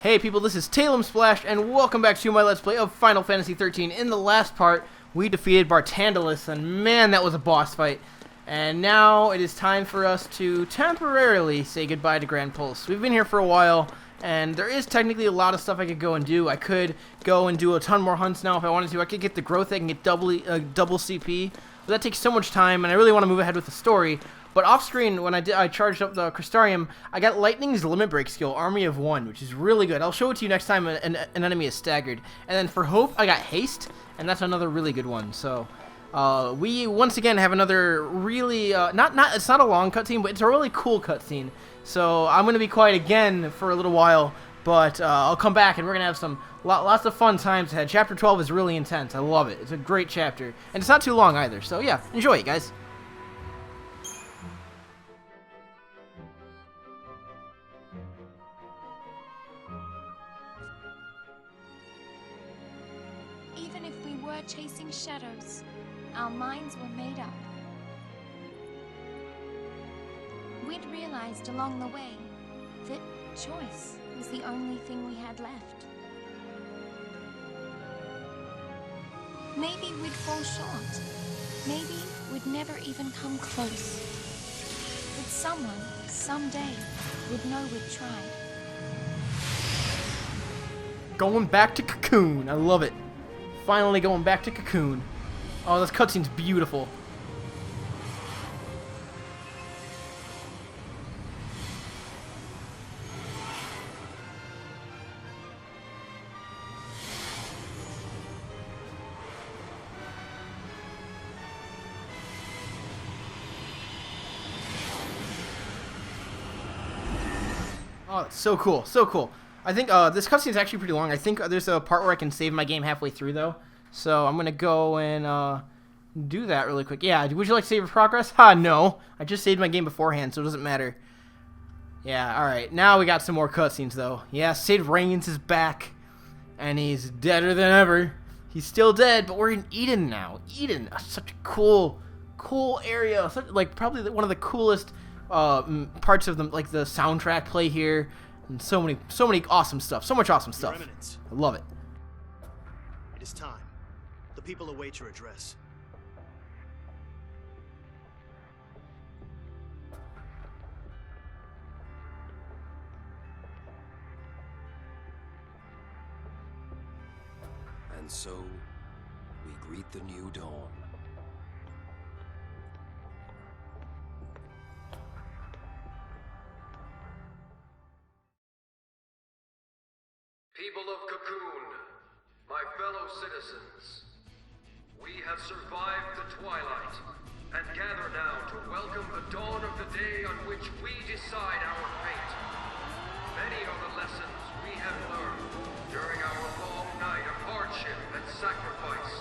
Hey people, this is Talem Splash, and welcome back to my Let's Play of Final Fantasy XIII. In the last part, we defeated Bartandalus, and man, that was a boss fight. And now it is time for us to temporarily say goodbye to Gran Pulse. We've been here for a while, and there is technically a lot of stuff I could go and do. I could go and do a ton more hunts now if I wanted to. I could get the growth, I can get double CP. But that takes so much time, and I really want to move ahead with the story. But off-screen, when I charged up the Crystarium, I got Lightning's Limit Break skill, Army of One, which is really good. I'll show it to you next time an enemy is staggered. And then for Hope, I got Haste, and that's another really good one. So we once again have another really it's not a long cutscene, but it's a really cool cutscene. So I'm gonna be quiet again for a little while, but I'll come back and we're gonna have some lots of fun times ahead. Chapter 12 is really intense. I love it. It's a great chapter, and it's not too long either. So yeah, enjoy it, guys. Even if we were chasing shadows, our minds were made up. We'd realized along the way that choice was the only thing we had left. Maybe we'd fall short. Maybe we'd never even come close. But someone, someday, would know we'd tried. Going back to Cocoon. I love it. Finally going back to Cocoon. Oh, this cutscene's beautiful. Oh, it's so cool, so cool. I think this cutscene is actually pretty long. I think there's a part where I can save my game halfway through, though. So I'm going to go and do that really quick. Yeah, would you like to save your progress? No. I just saved my game beforehand, so it doesn't matter. Yeah, alright. Now we got some more cutscenes, though. Yeah, Sid Reigns is back. And he's deader than ever. He's still dead, but we're in Eden now. Eden, such a cool area. Like, probably one of the coolest parts of the soundtrack play here. And so many awesome stuff. So much awesome stuff. I love it. It is time. The people await your address. And so, we greet the new dawn. People of Cocoon, my fellow citizens, we have survived the twilight and gather now to welcome the dawn of the day on which we decide our fate. Many are the lessons we have learned during our long night of hardship and sacrifice.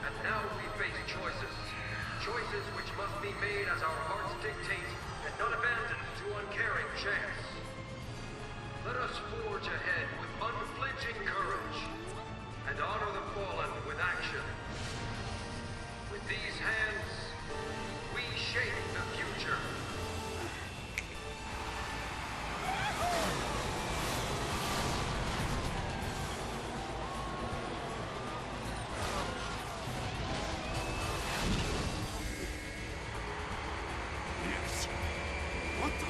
And now we face choices which must be made as our hearts dictate and not abandoned to uncaring chance. Let us forge ahead with unflinching courage and honor the fallen with action. With these hands, we shape the future. What the?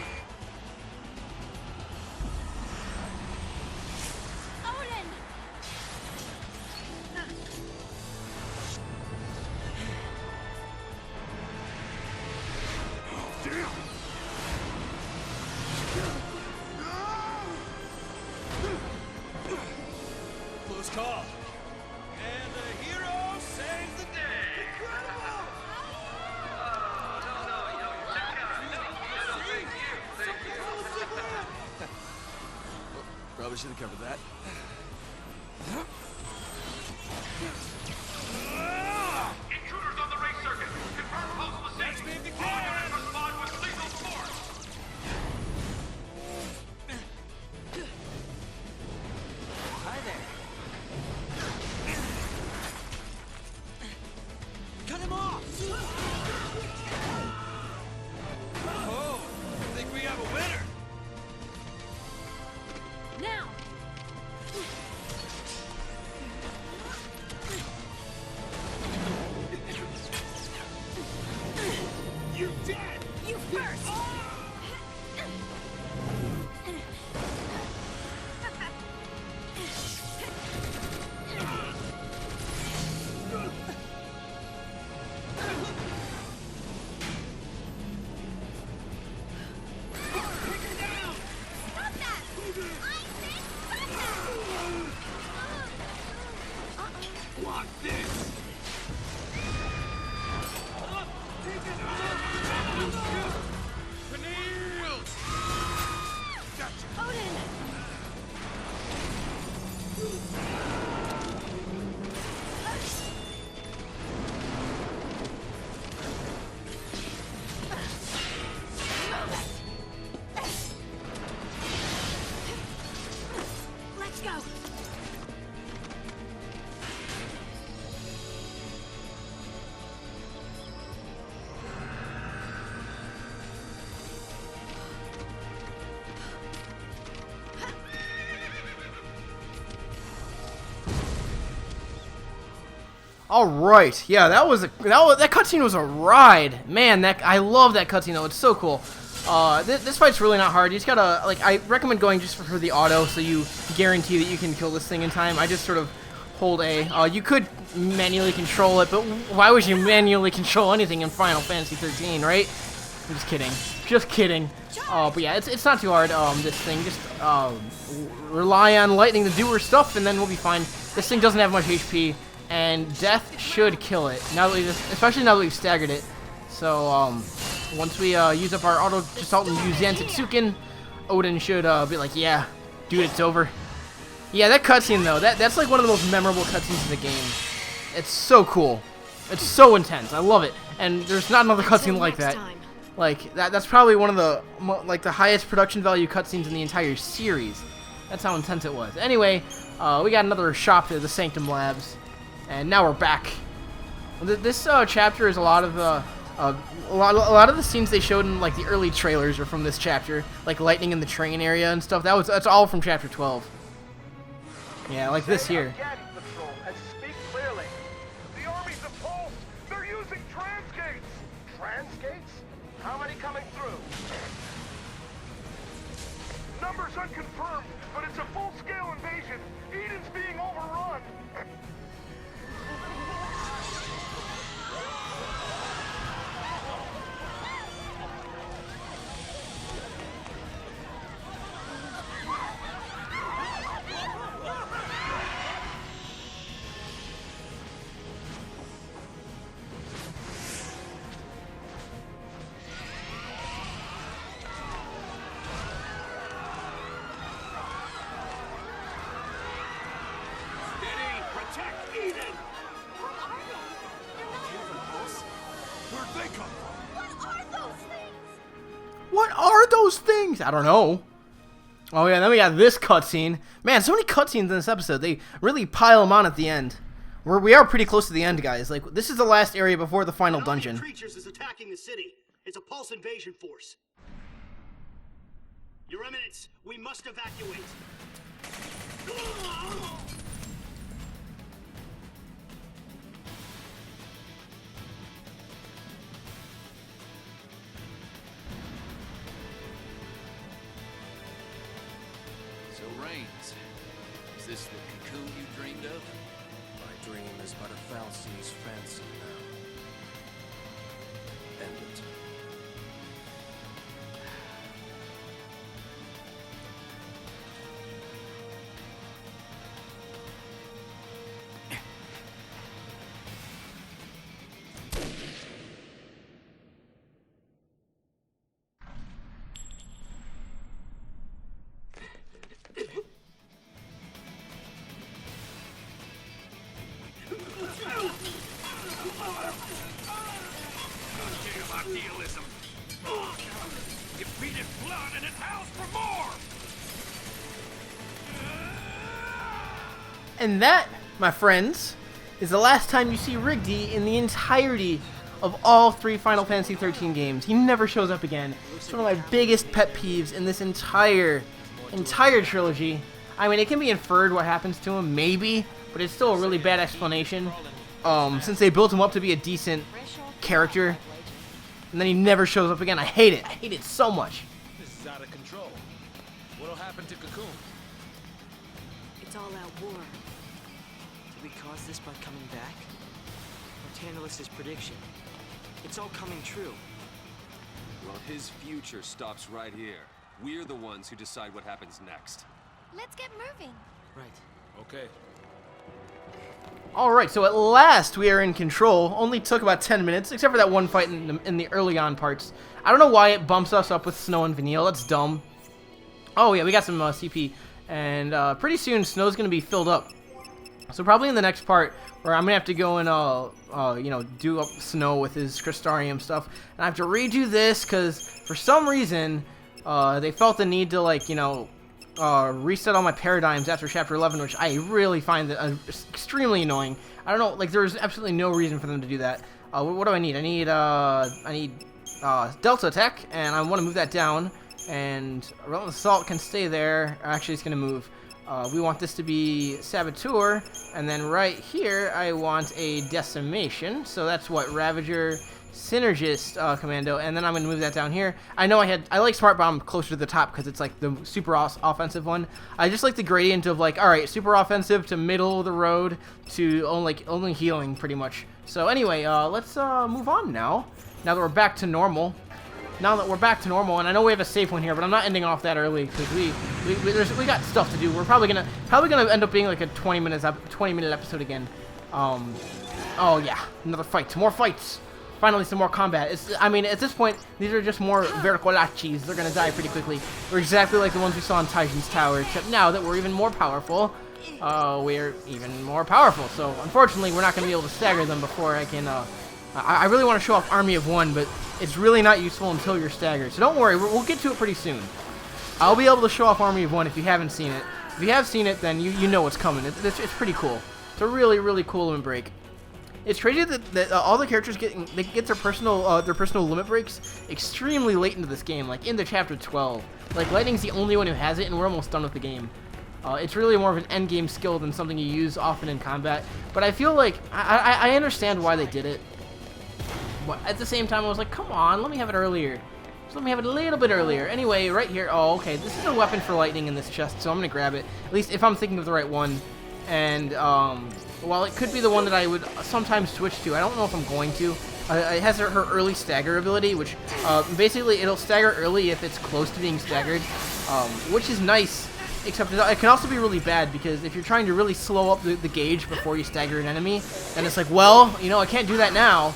Close call. And the hero saves the day. Oh, no, thank you. Probably should have covered that. Intruders on the race circuit. Confirm post vicinity. All units respond with lethal force. Hi there. Cut him off! Oh, I think we have a winner. Now! want this! Cornelius! Gotcha! Odin! Let's go! All right, yeah, that cutscene was a ride, man. I love that cutscene though. It's so cool. This fight's really not hard. You just gotta I recommend going just for the auto, so you guarantee that you can kill this thing in time. I just sort of hold A. You could manually control it, but why would you manually control anything in Final Fantasy 13, right? I'm just kidding. Just kidding. But yeah, it's not too hard. This thing just rely on lightning to do her stuff, and then we'll be fine. This thing doesn't have much HP. And death should kill it. Especially now that we've staggered it. So once we use up our auto assault and use Yansitsuken, Odin should be like, yeah, dude, it's over. Yeah, that cutscene though, that's like one of the most memorable cutscenes in the game. It's so cool. It's so intense. I love it. And there's not another cutscene like that. Like that's probably one of the the highest production value cutscenes in the entire series. That's how intense it was. Anyway, we got another shop to the Sanctum Labs. And now we're back. This chapter is a lot of the scenes they showed in like the early trailers are from this chapter, like lightning in the train area and stuff. That's all from chapter 12. Yeah, like this here. Again, Patrol, and speak clearly. The armies of Pulse, they're using transgates. Transgates? How many coming through? Numbers unconfirmed, but it's a full-scale invasion. Eden's being overrun. Protect Eden! What are they? Where'd they come from? What are those things? What are those things? I don't know. Oh yeah, then we got this cutscene. Man, so many cutscenes in this episode. They really pile them on at the end. We are pretty close to the end, guys. Like, this is the last area before the final An army of dungeon. creatures is attacking the city. It's a Pulse invasion force. Your Eminence, we must evacuate. So, Reigns, is this the cocoon you dreamed of? My dream is but a Falsi's fancy now. End it. Idealism. Defeated blood and it howls for more! And that, my friends, is the last time you see Rigby in the entirety of all 3 Final Fantasy 13 games. He never shows up again. It's one of my biggest pet peeves in this entire trilogy. I mean, it can be inferred what happens to him, maybe, but it's still a really bad explanation. Since they built him up to be a decent character, and then he never shows up again. I hate it. I hate it so much. This is out of control. What'll happen to Cocoon? It's all out war. Did we cause this by coming back? Or Tantalus's prediction? It's all coming true. Well, his future stops right here. We're the ones who decide what happens next. Let's get moving. Right. Okay. Alright, so at last we are in control. Only took about 10 minutes, except for that one fight in the early on parts. I don't know why it bumps us up with Snow and Vanille. That's dumb. Oh yeah, we got some CP. And pretty soon Snow's going to be filled up. So probably in the next part, where I'm going to have to go and, you know, do up Snow with his Crystarium stuff. And I have to redo this, because for some reason, they felt the need to, like, you know, reset all my paradigms after Chapter 11, which I really find that extremely annoying. I don't know, like, there's absolutely no reason for them to do that. What do I need? I need Delta Attack, and I want to move that down, and Relentless Assault can stay there. Actually, it's going to move. We want this to be Saboteur, and then right here, I want a Decimation, so that's what, Ravager, Synergist Commando, and then I'm going to move that down here. I know I like Smart Bomb closer to the top because it's like the super offensive one. I just like the gradient of like, alright, super offensive to middle of the road to only healing pretty much. So anyway, let's move on now. Now that we're back to normal. Now that we're back to normal, and I know we have a safe one here, but I'm not ending off that early because we got stuff to do. We're probably gonna end up being like a 20-minute episode again. Oh yeah, another fight, more fights. Finally, some more combat. I mean, at this point, these are just more Vercolachis. They're gonna die pretty quickly. We're exactly like the ones we saw in Titan's Tower, except now that we're even more powerful, we're even more powerful. So, unfortunately, we're not gonna be able to stagger them before I can. I really want to show off Army of One, but it's really not useful until you're staggered. So don't worry, we'll get to it pretty soon. I'll be able to show off Army of One if you haven't seen it. If you have seen it, then you know what's coming. It's pretty cool. It's a really cool limit break. It's crazy that all the characters get their personal limit breaks extremely late into this game, like into Chapter 12. Like Lightning's the only one who has it, and we're almost done with the game. It's really more of an end game skill than something you use often in combat. But I feel like I understand why they did it. But at the same time, I was like, come on, let me have it earlier. Just let me have it a little bit earlier. Anyway, right here. Oh, okay. This is a weapon for lightning in this chest, so I'm gonna grab it. At least if I'm thinking of the right one. And while it could be the one that I would sometimes switch to, I don't know if I'm going to. It has her early stagger ability, which basically it'll stagger early if it's close to being staggered, which is nice. Except it can also be really bad because if you're trying to really slow up the gauge before you stagger an enemy, then it's like, well, you know, I can't do that now.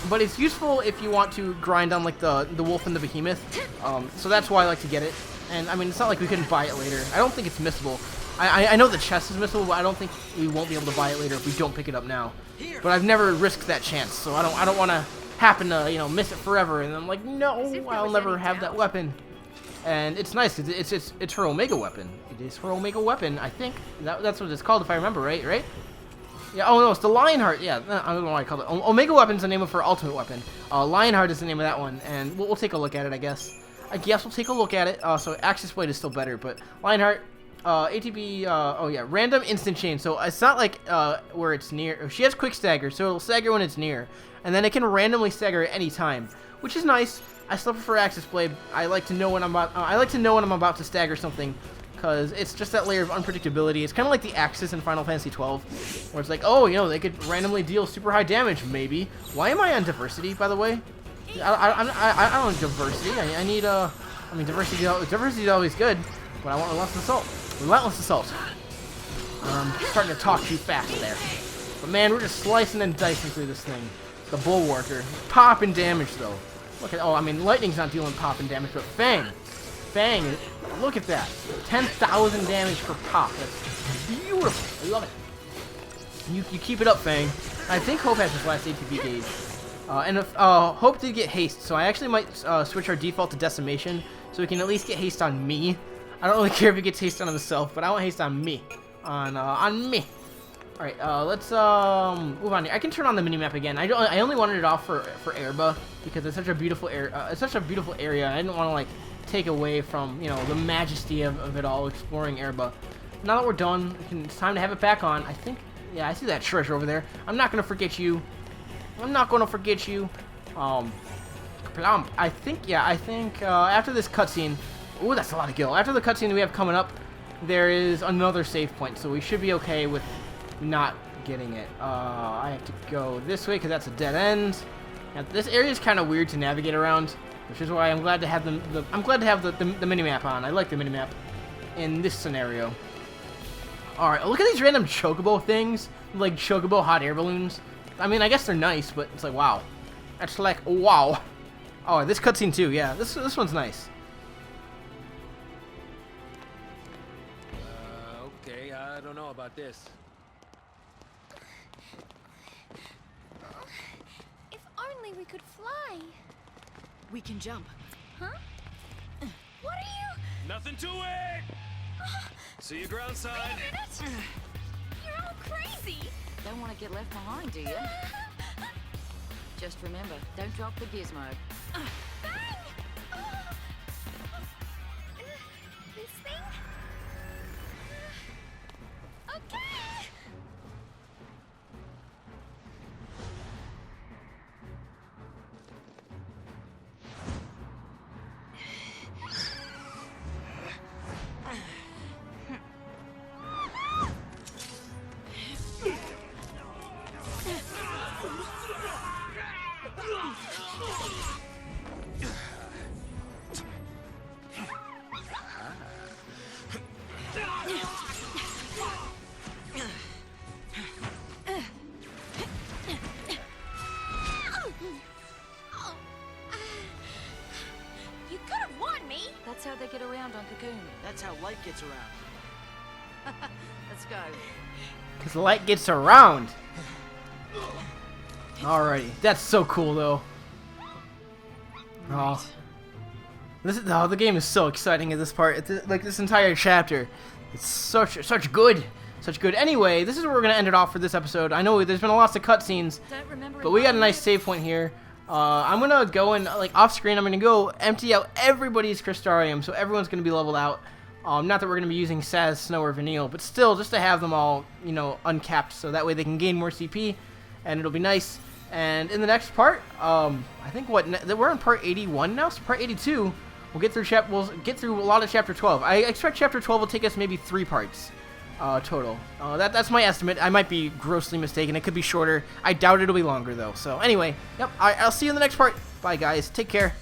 But it's useful if you want to grind on like the wolf and the behemoth. So that's why I like to get it. And I mean, it's not like we couldn't buy it later. I don't think it's missable. I know the chest is missable, but I don't think we won't be able to buy it later if we don't pick it up now. But I've never risked that chance, so I don't want to happen to, you know, miss it forever. And I'm like, no, I'll never have that weapon. And it's nice because it's her Omega weapon. It is her Omega weapon, I think. That's what it's called, if I remember right. Yeah. Oh no, it's the Lionheart. Yeah, I don't know why I called it. Omega weapon's the name of her ultimate weapon. Lionheart is the name of that one, and we'll take a look at it, I guess. We'll take a look at it. So Axis Blade is still better, but Lionheart. ATB, oh yeah, random instant chain. So it's not like where it's near. She has quick stagger, so it'll stagger when it's near, and then it can randomly stagger at any time, which is nice. I still prefer Axis Blade. I like to know when I'm about to stagger something, because it's just that layer of unpredictability. It's kind of like the Axis in Final Fantasy XII, where it's like, oh, you know, they could randomly deal super high damage, maybe. Why am I on diversity, by the way? I don't need diversity. I need I mean, diversity is always good, but I want Relentless Assault. Relentless Assault. I'm starting to talk too fast there. But man, we're just slicing and dicing through this thing. The Bulwarker. Popping damage, though. Look at, oh, I mean, Lightning's not dealing popping damage, but Fang, look at that. 10,000 damage per pop. That's beautiful. I love it. You keep it up, Fang. I think Hope has his last ATB gauge. And if, Hope did get haste, so I actually might switch our default to Decimation, so we can at least get haste on me. I don't really care if it gets haste on himself, but I want haste on me. On me. Alright, let's move on here. I can turn on the minimap again. I only wanted it off for Erba, because it's such a beautiful area. I didn't want to, like, take away from, you know, the majesty of it all, exploring Erba. Now that we're done, it's time to have it back on. I think, yeah, I see that treasure over there. I'm not going to forget you. I think after this cutscene, ooh, that's a lot of gil. After the cutscene we have coming up, there is another save point, so we should be okay with not getting it. I have to go this way because that's a dead end. Now, this area is kind of weird to navigate around, which is why I'm glad to have the minimap on. I like the minimap in this scenario. Alright, look at these random chocobo things. Like chocobo hot air balloons. I mean, I guess they're nice, but it's like, wow. That's like, wow. Oh, this cutscene too, yeah. This one's nice. Okay, I don't know about this. If only we could fly. We can jump. Huh? What are you? Nothing to it! See you ground side. Wait a minute! You're all crazy! Don't want to get left behind, do you? Just remember, don't drop the gizmo. Bang! This thing? Okay! You could have won me! That's how they get around on Cocoon. That's how light gets around. Let's go. Because light gets around. Alrighty. That's so cool, though. Oh. The game is so exciting at this part. It's, like, this entire chapter. It's such good. Such good. Anyway, this is where we're going to end it off for this episode. I know there's been lots of cutscenes, but we got a nice save point here. I'm going to go and, like, off screen, I'm going to go empty out everybody's Crystarium, so everyone's going to be leveled out. Not that we're going to be using Saz, Snow, or Vanille, but still, just to have them all, you know, uncapped, so that way they can gain more CP, and it'll be nice. And in the next part, I think we're on part 81 now, so part 82, we'll get through a lot of chapter 12. I expect chapter 12 will take us maybe 3 parts total. That's my estimate. I might be grossly mistaken. It could be shorter. I doubt it'll be longer though. So anyway, yep. I'll see you in the next part. Bye guys. Take care.